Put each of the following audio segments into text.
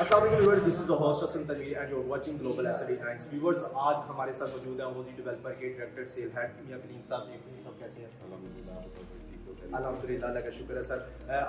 अस्सलाम वालेकुम viewers, this is the host Hasan Tanveer and you are watching global asset headlines. Viewers, आज हमारे साथ मौजूद है ओजी डेवलपर के डायरेक्टर सेल हेड मियां कलीम साहब। सब कैसे हैं? अल्हम्दुलिल्लाह, अल्लाह का शुक्र है सर।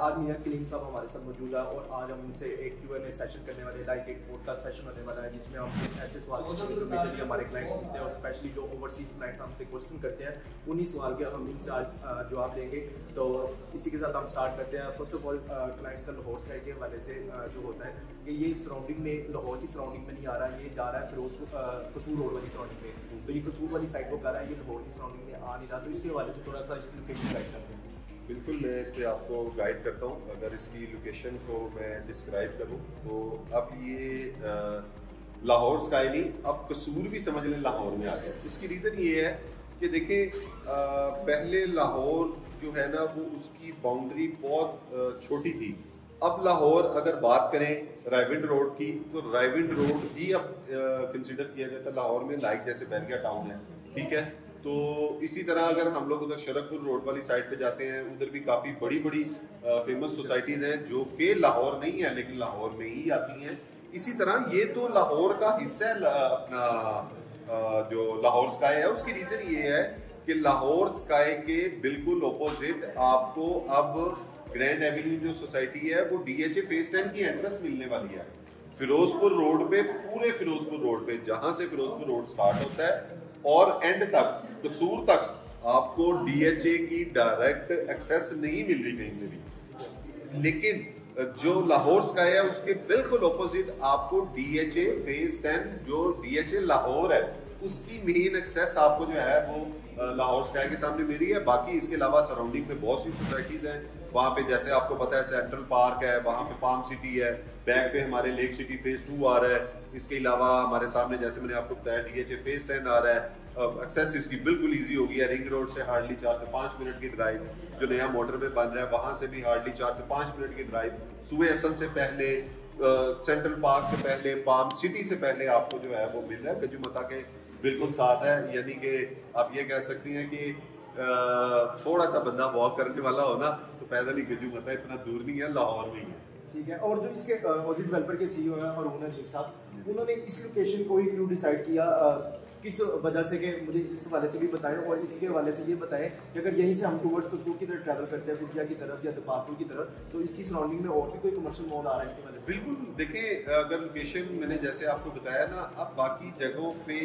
आज मियां कलीम साहब हमारे साथ मौजूद है और आज हम उनसे एक Q&A सेशन करने वाले, लाइक एक पॉडकास्ट सेशन होने वाला है जिसमें हम ऐसे सवाल पूछेंगे जो मेजरली हमारे क्लाइंट्स पूछते हैं और स्पेशली जो ओवरसीज क्लाइंट्स हमसे क्वेश्चन करते हैं, उन्हीं सवाल के हम इनसे आज जवाब लेंगे। तो इसी के साथ हम स्टार्ट करते हैं। फर्स्ट ऑफ ऑल, क्लाइंट्स का लाहौर साइड के हवाले से जो होता है कि ये सराउंडिंग में, लाहौर की सराउंडिंग में नहीं आ रहा, ये जा रहा है फिरोजपुर कसूर रोड वाली सराउंडिंग में। तो ये कसूर वाली साइड को कर रहा है, ये लाहौर की सराउंडिंग में आ नहीं रहा। तो इसके हवाले से थोड़ा सा इसकी लोकेशन गाइड करते हैं। बिल्कुल, मैं इस पर आपको गाइड करता हूँ। अगर इसकी लोकेशन को मैं डिस्क्राइब करूँ तो अब ये लाहौर स्काई नहीं, अब कसूर भी समझ लें लाहौर में आ गया। इसकी रीज़न ये है कि देखें, पहले लाहौर जो है ना वो उसकी बाउंड्री बहुत छोटी थी। अब लाहौर अगर बात करें रायविंड रोड की तो रायविंड रोड ही अब कंसिडर किया जाता है लाहौर में, लाइक जैसे बैरिया टाउन है, ठीक है। तो इसी तरह अगर हम लोग उधर शरकपुर रोड वाली साइड पे जाते हैं, उधर भी काफ़ी बड़ी बड़ी फेमस सोसाइटीज़ हैं जो कि लाहौर नहीं है लेकिन लाहौर में ही आती हैं। इसी तरह ये तो लाहौर का हिस्सा है अपना जो लाहौर स्काई है। उसकी रीज़न ये है कि लाहौर स्काई के बिल्कुल ऑपोजिट आपको अब ग्रैंड एवेन्यू जो सोसाइटी है वो DHA फेज 10 की एंट्रेंस मिलने वाली है। फिरोजपुर रोड पे, पूरे फिरोजपुर रोड पे, जहां से फिरोजपुर रोड स्टार्ट होता है और एंड तक कसूर तक आपको DHA की डायरेक्ट एक्सेस नहीं मिल रही कहीं से भी। लेकिन जो लाहौर स्काई है उसके बिल्कुल ऑपोजिट आपको DHA फेज 10 जो DHA लाहौर है उसकी मेन एक्सेस आपको जो है वो लाहौर स्काई के सामने मिल रही है। बाकी इसके अलावा सराउंडिंग में बहुत सी सोसाइटीज हैं। वहाँ पे जैसे आपको पता है सेंट्रल पार्क है, वहाँ पे पाम सिटी है, बैक पे हमारे लेक सिटी फेज 2 आ रहा है। इसके अलावा हमारे सामने जैसे मैंने आपको बताया DHA फेज 10 आ रहा है। एक्सेस इसकी बिल्कुल इजी हो गई है। रिंग रोड से हार्डली 4 से 5 मिनट की ड्राइव, जो नया मोटरवे बन रहा है वहाँ से भी हार्डली 4 से 5 मिनट की ड्राइव, सुबह असल से पहले, सेंट्रल पार्क से पहले, पाम सिटी से पहले आपको जो है वो मिल रहा है। गजुमता के बिल्कुल साथ है, यानी कि आप ये कह सकती हैं कि थोड़ा सा बंदा वॉक करने वाला हो ना तो पैदल ही गजुमता, इतना दूर नहीं है, लाहौर में ही है। ठीक है। और जो इसके ओजी डेवलपर के CEO हैं और ओनर साहब, उन्होंने इस लोकेशन को ही क्यों डिसाइड किया, किस वजह से, कि मुझे इस हवाले से भी बताएं और इसके हवाले से ये बताएं कि अगर यहीं से हम टूवर्ड्स कसूर की तरफ ट्रैवल करते हैं, कुटिया की तरफ या दपारपुर की तरफ, तो इसकी सराउंडिंग में और भी कोई कमर्शियल मॉल आ रहा है इसके वजह से? बिल्कुल, देखिए अगर लोकेशन मैंने जैसे आपको बताया ना, अब बाकी जगहों पे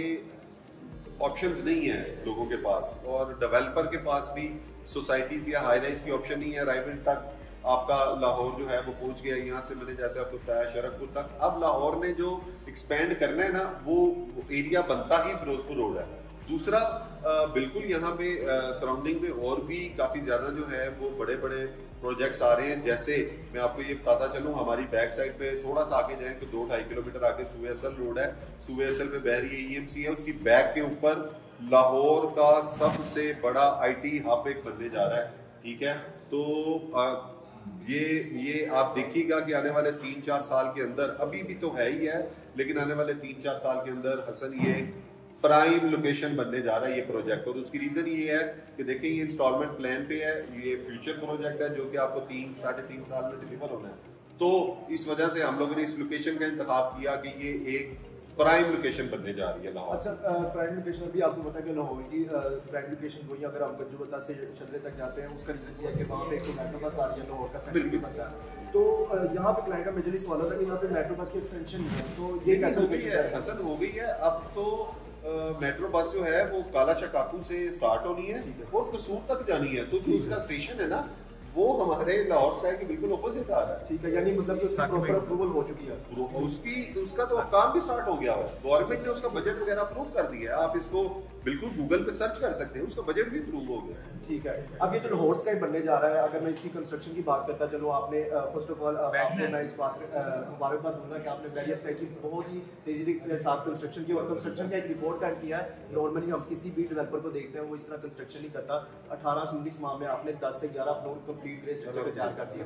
ऑप्शंस नहीं है लोगों के पास और डेवलपर के पास भी सोसाइटीज या हाई राइज की ऑप्शन नहीं है। रायविंड तक आपका लाहौर जो है वो पहुंच गया, यहाँ से मैंने जैसे आपको बताया शरकपुर तक। अब लाहौर ने जो एक्सपेंड करना है ना वो एरिया बनता ही फिरोजपुर रोड है। दूसरा, बिल्कुल यहाँ पे सराउंडिंग में और भी काफ़ी ज़्यादा जो है वो बड़े बड़े प्रोजेक्ट्स आ रहे हैं। जैसे मैं आपको ये बताता चलूँ, हमारी बैक साइड पे थोड़ा सा आगे जाएं तो 2-2.5 किलोमीटर आगे सुवे असल रोड है। सुवे असल में बह रही है EMC है, उसकी बैक के ऊपर लाहौर का सबसे बड़ा IT हब एक बनने जा रहा है, ठीक है। तो ये आप देखिएगा कि आने वाले 3-4 साल के अंदर, अभी भी तो है ही है लेकिन आने वाले 3-4 साल के अंदर हसन ये प्राइम लोकेशन बनने जा रहा है ये प्रोजेक्ट। और उसकी रीजन ये है कि देखिए ये इंस्टॉलमेंट प्लान पे है, ये फ्यूचर प्रोजेक्ट है जो कि आपको 3-3.5 साल में डिलीवर होना है। तो इस वजह से हम लोगों ने इस लोकेशन का इंतखाब किया कि ये एक प्राइम लोकेशन बनने जा रही है लाहौर। अच्छा, प्राइम लोकेशन भी आपको पता है कि लाहौर की प्राइम लोकेशन वही, अगर आप गजुवता से शदरे तक जाते हैं उसका रीजन ये है कि वहाँ पे एक मेट्रो बस आ रही है, लाहौर का सेंटर भी बनता है। तो यहाँ पे क्लाइंट का मेजरली सवाल होता है कि यहाँ पे मेट्रो बस की एक्सटेंशन है, तो ये कैसे लोकेशन है? असल हो गई है अब तो। मेट्रो बस जो है वो काला शकाकू से स्टार्ट होनी है और कसूर तक जानी है। तो जो उसका स्टेशन है ना वो हमारे लाहौर स्काई के बिल्कुल ऑपोजिट आ रहा है, ठीक है। यानी मतलब कि उसकी प्रॉपर अप्रूवल हो चुकी है, उसका तो काम भी स्टार्ट हो गया है। गवर्नमेंट ने उसका बजट वगैरह अप्रूव कर दिया है। आप इसको बिल्कुल गूगल पे सर्च कर सकते हैं, उसका बजट भी अप्रूव हो गया, ठीक है। अब ये जो लाहौर स्काई बनने जा रहा है, अगर मैं इसकी कंस्ट्रक्शन की बात करता चलो, आपने फर्स्ट ऑफ ऑल आपको मैं इस बात मुबारकबाद दूंगा कि आपने बैरिया स्काई की बहुत ही तेजी के साथ कंस्ट्रक्शन की और कंस्ट्रक्शन का एक रिपोर्ट कार्ड किया है। नॉर्मली हम किसी भी डेवलपर को देखते हैं वो इस तरह कंस्ट्रक्शन नहीं करता। 18-19 माह में आपने 10 से 11 फ्लोर कंप्लीट ग्रे स्ट्रक्चर तैयार कर दिया,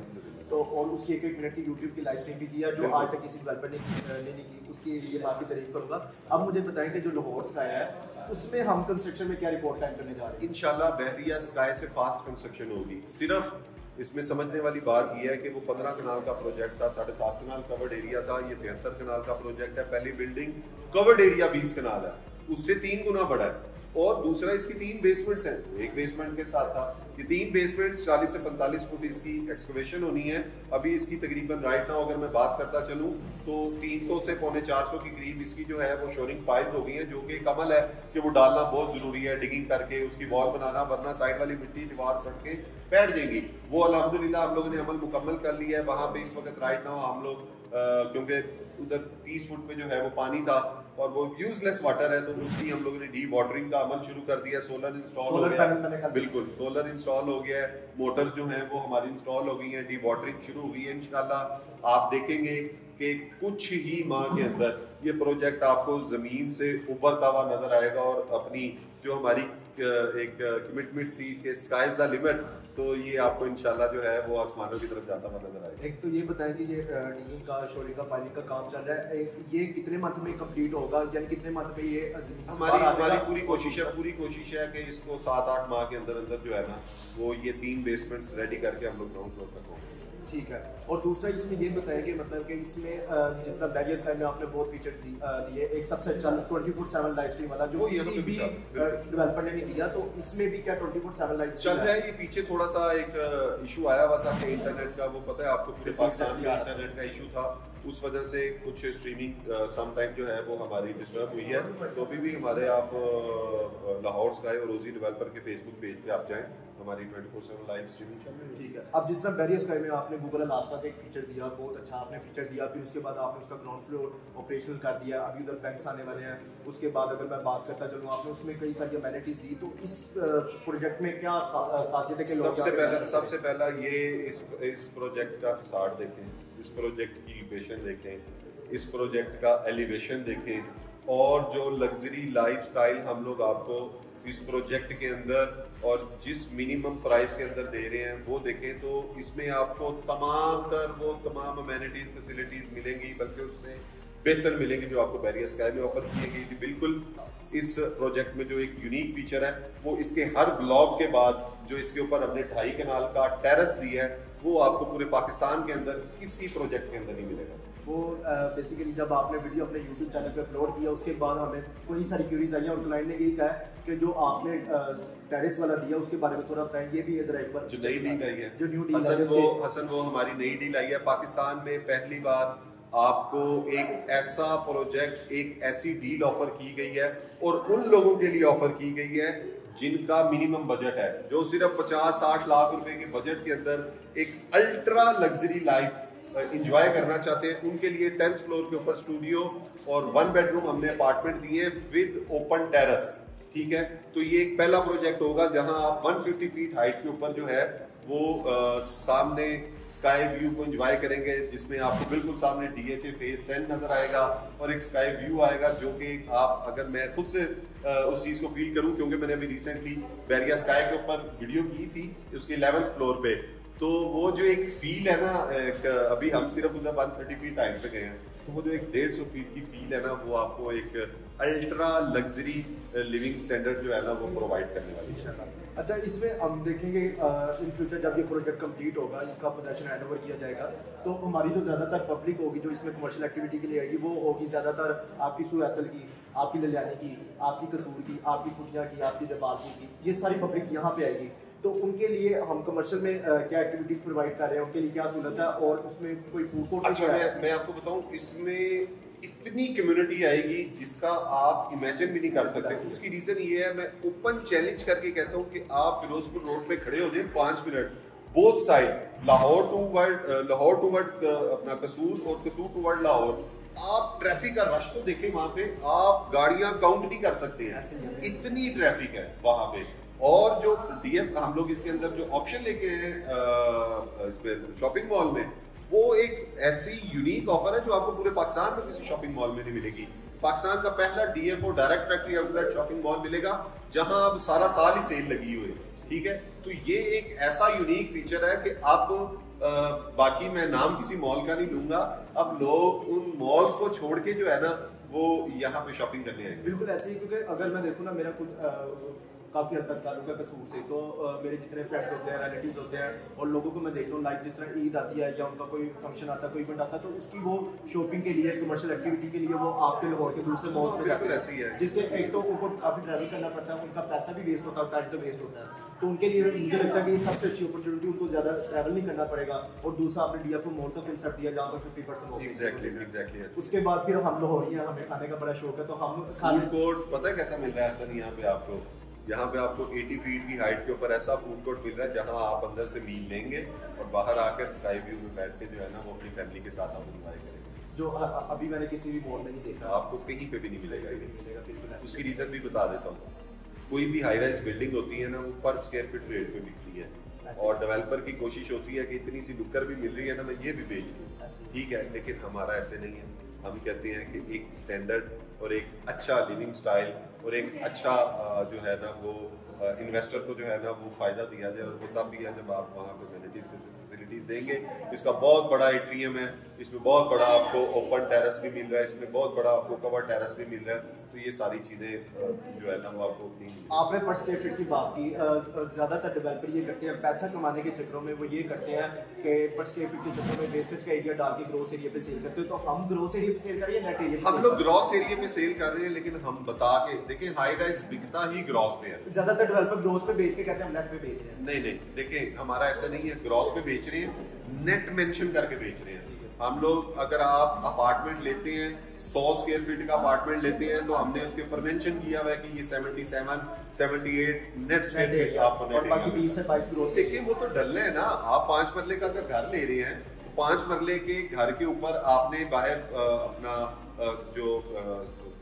तो और उसकी 1-1 मिनट की यूट्यूब की लाइव स्ट्रीम भी किया जो आज तक किसी डेवलपर ने नहीं की। उसकी ये बात की तारीफ करूंगा। अब मुझे बताएं कि जो लाहौर स्काई है उसमें हम कंस्ट्रक्शन में क्या रिपोर्ट टाइम करने जा रहे हैं? इंशाल्लाह बहरिया स्काई से फास्ट कंस्ट्रक्शन होगी। सिर्फ इसमें समझने वाली बात यह है कि वो 15 कनाल का प्रोजेक्ट था, 7.5 कनाल कवर्ड एरिया था, ये 73 कनाल का प्रोजेक्ट है। पहली बिल्डिंग कवर्ड एरिया 20 कनाल है, उससे 3 गुना बड़ा है। और दूसरा इसकी 3 बेसमेंट्स हैं, एक बेसमेंट के साथ था, ये 3 बेसमेंट्स 40 से 45 फुट इसकी एक्सकवेशन होनी है। अभी इसकी तकरीबन राइट नाउ अगर मैं बात करता चलूँ तो 300 से पौने 400 के करीब इसकी जो है वो शोरिंग पाइल्स हो गई है, जो कि एक अमल है कि वो डालना बहुत जरूरी है, डिगिंग करके उसकी वॉल बनाना, वरना साइड वाली मिट्टी दीवार सड़के बैठ जाएंगी। वो अल्हम्दुलिल्लाह हम लोगों ने अमल मुकम्मल कर लिया है। वहाँ पे इस वक्त राइट नाउ हम लोग क्योंकि उधर 30 फुट पे जो है वो पानी था और वो यूजलेस वाटर है, तो उसकी हम लोगों ने डी वाटरिंग का अमल शुरू कर दिया। सोलर इंस्टॉल हो गया, बिल्कुल सोलर इंस्टॉल हो गया है, मोटर्स जो हैं वो हमारी इंस्टॉल हो गई हैं, डी वाटरिंग शुरू हो गई है। इंशाल्लाह आप देखेंगे कि कुछ ही माह के अंदर ये प्रोजेक्ट आपको जमीन से उभरता हुआ नजर आएगा और अपनी जो हमारी एक कमिटमेंट थी कि स्काई इज द लिमिट, तो ये आपको इंशाल्लाह जो है वो आसमानों की तरफ जाता हुआ नजर आएगा। एक तो ये बताएं कि ये डिगिंग का, शोरिंग का, पानी का काम चल रहा है, ये कितने मंथ में कंप्लीट होगा, यानी कितने मंथ में ये हमारी पूरी कोशिश है कि इसको 7-8 माह के अंदर अंदर जो है ना वो ये 3 बेसमेंट्स रेडी करके हम लोग ग्राउंड फ्लोर तक होंगे। ठीक है। और दूसरा इसमें ये बताएं कि मतलब कि इसमें जिस तरह बैरियर स्काई में आपने बहुत फीचर्स दिए, एक सबसे अच्छा 24/7 लाइव स्ट्रीम वाला जो किसी भी डेवलपर ने नहीं दिया, तो इसमें भी क्या 24/7 लाइव चल रहा है? ये पीछे थोड़ा सा एक इशू आया हुआ था कि इंटरनेट का, वो पता है आपको पूरे पाकिस्तान में इंटरनेट का इशू था, उस वजह से कुछ स्ट्रीमिंग सम टाइम जो है वो हमारी डिस्टर्ब हुई है। तो अभी भी हमारे आप लाहौर स्काई और रोजी डेवलपर के फेसबुक पेज पे आप जाएं, हमारी 24/7 लाइव स्ट्रीमिंग चल रही है। ठीक है। अब जिस तरह बैरियर स्काई में आपने गूगल अलास्का का एक फीचर दिया, बहुत अच्छा आपने फीचर दिया, फिर उसके बाद आपने उसका ग्राउंड फ्लोर ऑपरेशनल कर दिया, अभी उधर बैंक्स आने वाले हैं, उसके बाद अगर मैं बात करता चलूँ आपने उसमें कई सारी अमेनिटीज दी, तो इस प्रोजेक्ट में क्या खासियत है कि लोग सबसे पहला ये इस प्रोजेक्ट का फसाड देखें, इस प्रोजेक्ट की लोकेशन देखें, इस प्रोजेक्ट का एलिवेशन देखें, और जो लग्जरी लाइफस्टाइल हम लोग आपको इस प्रोजेक्ट के अंदर और जिस मिनिमम प्राइस के अंदर दे रहे हैं वो देखें, तो इसमें आपको तमाम अमेनिटीज फैसिलिटीज मिलेंगी, बल्कि उससे बेहतर मिलेंगी जो आपको बैरियर स्काई में ऑफर की गई थी। बिल्कुल इस प्रोजेक्ट में जो एक यूनिक फीचर है वो इसके हर ब्लॉक के बाद जो इसके ऊपर हमने 2.5 कनाल का टेरेस दिया है, वो आपको पूरे पाकिस्तान के अंदर किसी प्रोजेक्ट के अंदर नहीं मिलेगा। वो बेसिकली जब आपने वीडियो अपने YouTube चैनल पे अपलोड किया, उसके बाद हमें कोई सारी क्यूरीज आई और क्लाइंट ने यही कहा कि जो आपने टेरेस वाला दिया उसके बारे में थोड़ा बताएं, ये भी जरा एक बार। जो नई डील आई है, जो न्यू डील हसन वो हमारी नई डील आई है। पाकिस्तान में पहली बार आपको एक ऐसा प्रोजेक्ट, एक ऐसी डील ऑफर की गई है और उन लोगों के लिए ऑफर की गई है जिनका मिनिमम बजट है, जो सिर्फ 50-60 लाख रुपए के बजट के अंदर एक अल्ट्रा लग्जरी लाइफ इंजॉय करना चाहते हैं। उनके लिए 10th फ्लोर के ऊपर स्टूडियो और 1 बेडरूम हमने अपार्टमेंट दिए विद ओपन टेरेस। ठीक है, तो ये एक पहला प्रोजेक्ट होगा जहां आप 150 फीट हाइट के ऊपर जो है वो सामने स्काई व्यू को एंजॉय करेंगे, जिसमें आपको बिल्कुल सामने DHA फेज 10 नजर आएगा और एक स्काई व्यू आएगा, जो कि आप, अगर मैं खुद से उस चीज को फील करूं, क्योंकि मैंने अभी रिसेंटली बैरियर स्काई के ऊपर वीडियो की थी उसके 11th फ्लोर पे, तो वो जो एक फील है ना, अभी हम सिर्फ उधर 130 फीट हाइट पे गए हैं, तो वो जो एक 150 फीट की फील है ना, वो आपको एक अल्ट्रा लग्जरी लिविंग स्टैंडर्ड जो है ना वो प्रोवाइड करने वाली है। अच्छा, इसमें हम देखेंगे इन फ्यूचर जब ये प्रोजेक्ट कंप्लीट होगा, इसका पोजेशन हैंड ओवर किया जाएगा, तो हमारी जो ज़्यादातर पब्लिक होगी जो इसमें कमर्शियल एक्टिविटी के लिए आएगी, वो होगी ज़्यादातर आपकी सुरैसल की, आपकी ललियानी की, आपकी कसूर की, आपकी कुटिया की, आपकी जबालपुर की, ये सारी पब्लिक यहाँ पे आएगी। तो उनके लिए हम कमर्शियल में क्या एक्टिविटीज प्रोवाइड कर रहे हैं, उनके लिए क्या सहूलत है, और उसमें कोई फूड कोर्ट? अच्छा, मैं आपको बताऊं, इसमें इतनी कम्युनिटी आएगी जिसका आप इमेजिन भी नहीं कर सकते। उसकी रीजन ये है, मैं ओपन चैलेंज करके कहता हूँ कि आप फिरोजपुर रोड पे खड़े हो जाए 5 minute, both side, Lahore toward अपना कसूर और कसूर टूवर्ड लाहौर, आप ट्रैफिक का रश तो देखें वहां पे, आप गाड़ियां काउंट नहीं कर सकते हैं, इतनी ट्रैफिक है वहां पे। और जो DF हम लोग इसके अंदर जो ऑप्शन लेके हैं शॉपिंग मॉल में, वो एक ऐसी यूनिक ऑफर है जो आपको पूरे पाकिस्तान में किसी शॉपिंग मॉल में नहीं मिलेगी। पाकिस्तान का पहला DFO direct factory outlet shopping mall मिलेगा जहां अब सारा साल ही सेल लगी हुई है। ठीक है, तो ये एक ऐसा यूनिक फीचर है कि अब बाकी मैं नाम किसी मॉल का नहीं लूंगा, अब लोग उन मॉल्स को छोड़ के जो है ना वो यहाँ पे शॉपिंग करने आएंगे। बिल्कुल ऐसे ही, क्योंकि अगर मैं देखूँ ना, मेरा कुछ काफ़ी हद तक ताल्लुक है कसूर से। तो मेरे जितने फ्रेंड्स होते हैं, रिलेटिव्स होते हैं, और लोगों को मैं देखता हूँ लाइक जिस तरह ईद आती है या उनका कोई फंक्शन आता है, कोई इवेंट आता है, तो उसकी वो शॉपिंग के लिए, कमर्शियल एक्टिविटी के लिए वो आपके लाहौर के दूसरे मॉल्स में जाते हैं, जिससे एक तो उनको काफ़ी ट्रैवल करना पड़ता है, उनका पैसा भी वेस्ट होता है, टाइम तो वेस्ट होता है। तो उनके लिए मुझे लगता है कि सबसे अच्छी अपॉर्चुनिटी, उनको ज़्यादा ट्रैवल नहीं करना पड़ेगा। और दूसरा आपने DFO मॉल का कंसेप्ट दिया जहाँ पर 50% ऑफ। एग्जैक्टली। उसके बाद फिर हम लाहौरी हैं, हमें खाने का बड़ा शौक है, तो हम फूड कोर्ट पता है कैसा मिल रहा है हसन यहाँ पे आपको? यहाँ पे आपको 80 फीट की हाइट के ऊपर ऐसा फूड कोर्ट मिल रहा है जहाँ आप अंदर से मील लेंगे और बाहर आकर स्काई व्यू में बैठ के जो है ना वो अपनी फैमिली के साथ आप एंजॉय करेंगे, जो अभी मैंने किसी भी मॉल में नहीं देखा। आपको कहीं पे भी नहीं मिलेगा। उसकी रीजन भी बता देता हूँ। कोई भी हाई राइज बिल्डिंग होती है ना, वो पर स्क्वायर फीट रेट पे बिकती है, और डेवलपर की कोशिश होती है कि इतनी सी नुक्कड़ भी मिल रही है ना, मैं ये भी बेच दूँ, ठीक है। लेकिन हमारा ऐसे नहीं है। हम कहते हैं कि एक स्टैंडर्ड और एक अच्छा लिविंग स्टाइल और एक अच्छा जो है ना वो इन्वेस्टर को जो है ना वो फायदा दिया जाए, और वो तब भी है जब आप वहाँ पे फैसिलिटीज देंगे। इसका बहुत बड़ा एट्रियम है, इसमें बहुत बड़ा आपको ओपन टेरेस भी मिल रहा है, इसमें बहुत बड़ा आपको कवर टेरेस भी मिल रहा है। तो ये सारी चीजें जो है ना वो आपको आपने पर स्क्वायर फीट की बात की। ज्यादातर डेवलपर ये करते हैं पैसा कमाने के चक्करों में, वो ये करते हैं कि पर स्क्वायर फीट के चक्करों में वेस्टेज का एरिया डाल के ग्रोस एरिया पे सेल करते हैं। तो हम ग्रोस एरिया पे सेल कर रहे हैं, नेट एरिया पे? हम लोग ग्रॉस एरिया पे सेल कर रहे हैं, लेकिन हम बता के देखिए हाई राइज बिकता ही ग्रॉस पे है। ज्यादातर डेवलपर ग्रोस पे बेच के कहते हैं हम नेट पे बेच रहे हैं। नहीं, देखिए हमारा ऐसा नहीं है, ग्रॉस पे बेच रहे हैं, नेट मेंशन करके बेच रहे हैं। हम लोग अगर आप अपार्टमेंट लेते हैं 100 स्क्वायर फीट का अपार्टमेंट लेते हैं, तो हमने उसके ऊपर मेंशन किया हुआ है कि ये 77, 78 नेट स्क्वायर फीट आपको नेट, बाकी 20 से 22 ग्रोस। देखिए वो तो डल है ना। आप 5 मरले का अगर घर ले रहे हैं, तो 5 मरले के घर के ऊपर आपने बाहर अपना जो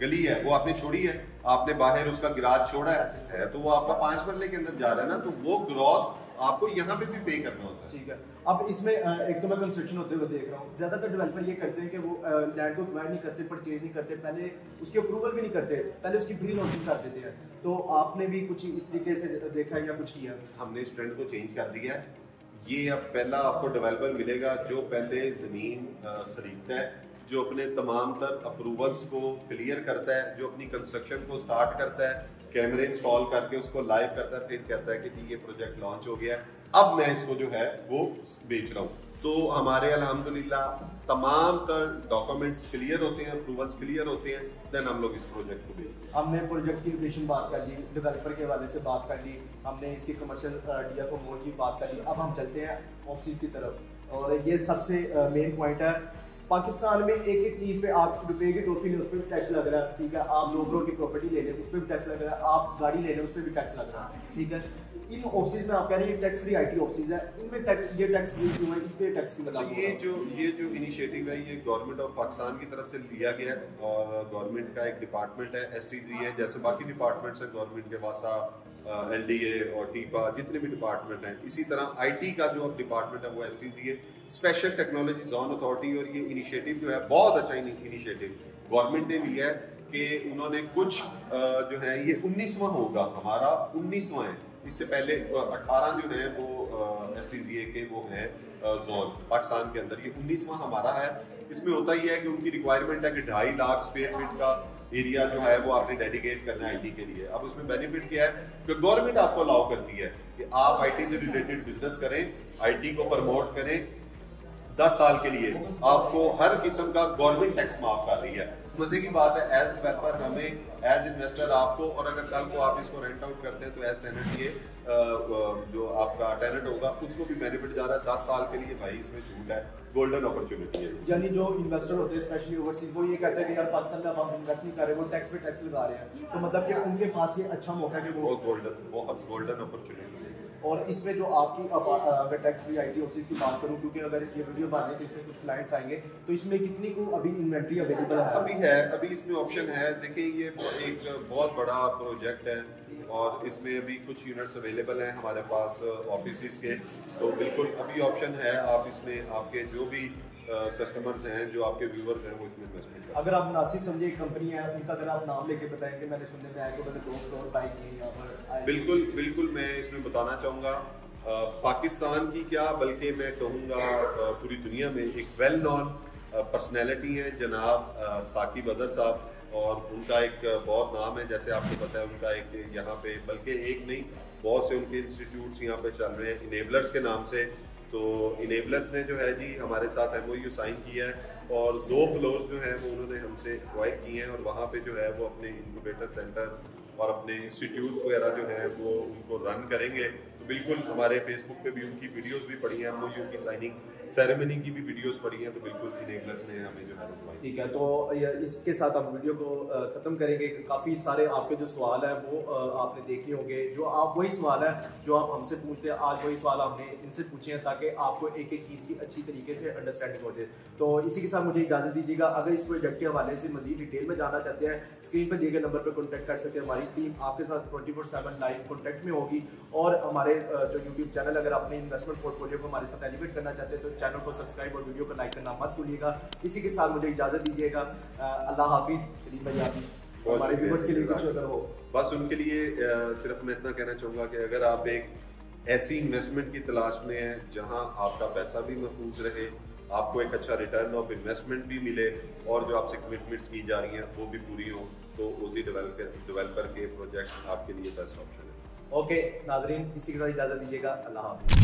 गली है वो आपने छोड़ी है, आपने बाहर उसका गिराज छोड़ा है, तो वो आपका 5 मरले के अंदर जा रहा है ना, तो वो ग्रॉस आपको यहाँ पे भी पे करना होता है। ठीक है। अब इसमें एक तो मैं कंस्ट्रक्शन होते हुए देख रहा हूँ, ज्यादातर डेवलपर ये करते हैं कि वो लैंड को एक्वायर नहीं करते, परचेज नहीं करते, पहले उसकी अप्रूवल भी नहीं करते, पहले उसकी प्री लॉन्चिंग कर देते हैं। तो आपने भी कुछ इस तरीके से देखा है या कुछ किया? हमने इस ट्रेंड को चेंज कर दिया है। ये अब पहला आपको डेवलपर मिलेगा जो पहले जमीन खरीदता है, जो अपने तमाम तर अप्रूवल्स को क्लियर करता है, जो अपनी कंस्ट्रक्शन को स्टार्ट करता है, कैमरे इंस्टॉल करके उसको लाइव करता है, फिर कहता है कि जी ये प्रोजेक्ट लॉन्च हो गया है, अब मैं इसको जो है वो बेच रहा हूँ। तो हमारे अल्हम्दुलिल्लाह तमाम तर डॉक्यूमेंट्स क्लियर होते हैं, अप्रूवल्स क्लियर होते हैं, देन हम लोग इस प्रोजेक्ट को बेचते हैं। हमने प्रोजेक्ट की लोकेशन बात कर ली, डेवलपर के हवाले से बात कर ली, हमने इसकी कमर्शियल DFO मॉल की बात कर ली। अब हम चलते हैं ऑफिस की तरफ, और ये सबसे मेन पॉइंट है। पाकिस्तान में एक एक चीज़ पे आप रुपए की टोपी लें उस पर भी टैक्स लग रहा है, ठीक है। आप 2 करोड़ की प्रॉपर्टी ले लें उस पर भी टैक्स लग रहा है, आप गाड़ी ले लें उस पर भी टैक्स लग रहा है, ठीक है। इन ऑफिस में आप कह रहे हैं टैक्स फ्री IT ऑफिस है, इनमें टैक्स, ये टैक्स फ्री क्यों है, इस पे टैक्स क्यों लगा? ये जो इनिशिएटिव है ये गवर्नमेंट ऑफ पाकिस्तान की तरफ से लिया गया है, और गवर्नमेंट का एक डिपार्टमेंट है STG है, जैसे बाकी डिपार्टमेंट्स हैं गवर्नमेंट के, वासा, LDA और टीपा, जितने भी डिपार्टमेंट हैं, इसी तरह IT का जो डिपार्टमेंट है वो STG है, स्पेशल टेक्नोलॉजी जोन अथॉरिटी। और ये इनिशिएटिव जो है बहुत अच्छा इनिशिएटिव गवर्नमेंट ने लिया है कि उन्होंने कुछ जो है ये 19वां होगा, हमारा 19वां है। इससे पहले 18 जो है वो STGA के वो है जोन पाकिस्तान के अंदर, ये 19वां हमारा है। इसमें होता ही है कि उनकी रिक्वायरमेंट है कि 2.5 लाख स्क्वायर फीट का एरिया जो है वो आपने डेडिकेट करना है IT के लिए। अब उसमें बेनिफिट क्या है कि गवर्नमेंट आपको अलाउ करती है कि आप IT से रिलेटेड बिजनेस करें, IT को प्रमोट करें, 10 साल के लिए आपको हर किस्म का गवर्नमेंट टैक्स माफ कर रही है। मजे की बात है, एज डेवलपर हमें, एज इन्वेस्टर आपको, और अगर कल को आप इसको रेंट आउट करते हैं तो एज टेनेंट ये जो आपका टेनेंट होगा उसको भी बेनिफिट जा रहा है 10 साल के लिए। भाई इसमें छूट है, गोल्डन अपॉर्चुनिटी है। यानी जो इन्वेस्टर होते हैं स्पेशली ओवरसीज, वो ये कहते हैं कि यार पाकिस्तान में अब हम इन्वेस्ट नहीं कर रहे, वो टैक्स पे टैक्स लगा रहे हैं, तो मतलब कि उनके पास ये अच्छा मौका है कि वो बहुत गोल्डन अपॉर्चुनिटी है। और इसमें जो आपकी अगर टैक्स फ्री IT ऑफिस की बात करूं, क्योंकि अगर ये वीडियो बन रही है तो इसमें कुछ क्लाइंट्स आएंगे, तो इसमें कितनी को अभी इन्वेंट्री अवेलेबल है? अभी इसमें ऑप्शन है। देखिए ये एक बहुत बड़ा प्रोजेक्ट है और इसमें अभी कुछ यूनिट्स अवेलेबल हैं हमारे पास ऑफिस के, तो बिल्कुल अभी ऑप्शन है। आप इसमें आपके जो भी कस्टमर्स हैं, जो आपके व्यूअर्स हैं, वो इसमें इन्वेस्टमेंट करें। अगर आप मुनासिब समझिए एक कंपनी है, उनका अगर आप नाम लेके बताएंगे, मैंने सुनने में आया कि मैंने 2 करोड़ बाइक की यहाँ पर। बिल्कुल मैं इसमें बताना चाहूँगा, पाकिस्तान की क्या बल्कि मैं कहूँगा पूरी दुनिया में एक वेल नॉन पर्सनैलिटी है जनाब साकिब अदर साहब, और उनका एक बहुत नाम है, जैसे आपको पता है उनका एक यहाँ पे, बल्कि एक नहीं बहुत से उनके इंस्टीट्यूट्स यहाँ पे चल रहे हैं इनेबलर्स के नाम से। तो इनेबलर्स ने जो है जी हमारे साथ MOU साइन किया है और 2 फ्लोर्स जो हैं वो उन्होंने हमसे एक्वायर किए हैं और वहाँ पे जो है वो अपने इंक्यूबेटर सेंटर्स और अपने इंस्टीट्यूट्स वगैरह जो हैं वो उनको रन करेंगे। तो बिल्कुल हमारे फेसबुक पे भी उनकी वीडियोस भी पड़ी हैं, MOU की साइनिंग सेरेमनी की भी वीडियोस पड़ी हैं। तो बिल्कुल इनेबलर्स ने हमें जो है ठीक है, तो इसके साथ हम वीडियो को ख़त्म करेंगे। काफ़ी सारे आपके जो सवाल हैं वो आपने देखे होंगे, जो आप वही सवाल है जो आप हमसे पूछते हैं, आज वही सवाल हमने इनसे पूछे हैं ताकि आपको एक एक चीज़ की अच्छी तरीके से अंडरस्टैंडिंग हो जाए। तो इसी के साथ मुझे इजाज़त दीजिएगा। अगर इस प्रोजेक्ट के हवाले से मजीद डिटेल में जानना चाहते हैं, स्क्रीन पर दिए गए नंबर पर कॉन्टैक्ट कर सकते हैं। हमारी टीम आपके साथ 24/7 लाइव कॉन्टैक्ट में होगी। और हमारे जो यूट्यूब चैनल, अगर अपने इन्वेस्टमेंट पोर्टफोलियो को हमारे साथ एलिवेट करना चाहते हैं तो चैनल को सब्सक्राइब और वीडियो को लाइक करना मत भूलिएगा। इसी के साथ मुझे इजाज़त दीजिएगा। अल्लाह हाफिज़। करीम भाई आप हमारे व्यूअर्स के लिए कुछ अगर हो? बस उनके लिए सिर्फ मैं इतना कहना चाहूँगा कि अगर आप एक ऐसी इन्वेस्टमेंट की तलाश में हैं जहां आपका पैसा भी महफूज रहे, आपको एक अच्छा रिटर्न ऑफ इन्वेस्टमेंट भी मिले और जो आपसे कमिटमेंट्स की जा रही हैं वो भी पूरी हो, तो ओजी डेवलपर के प्रोजेक्ट आपके लिए बेस्ट ऑप्शन है। ओके नाजरीन, इसी के साथ इजाज़त दीजिएगा। अल्लाह हाफिज़।